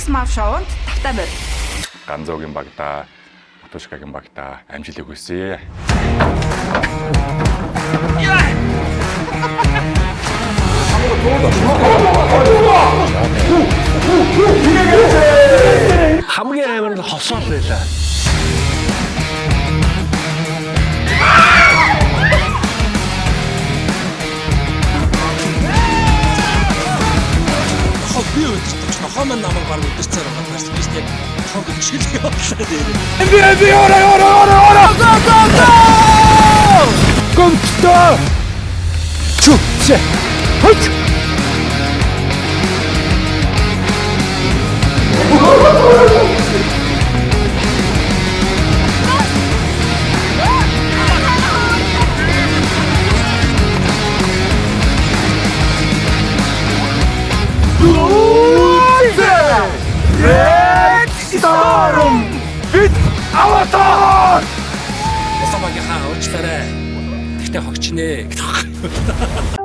X-Map шоунд тавтай байр. Ганзоогийн багтаа, Мотошкагийн багтаа амжилтыг хүсье. хамгийн амар нь хосоод байлаа. Би өдөртөж нохоо маань намайг баг өдөрцээр байгаа бас биш яг тоо гэж шиг явууллаа дээр. Би ора. Гомчтой. Чүчээ. Хот. Red Storm with Avatar! Босоо багийнхаа уучлаарай. Тэгтээ хогч нэ.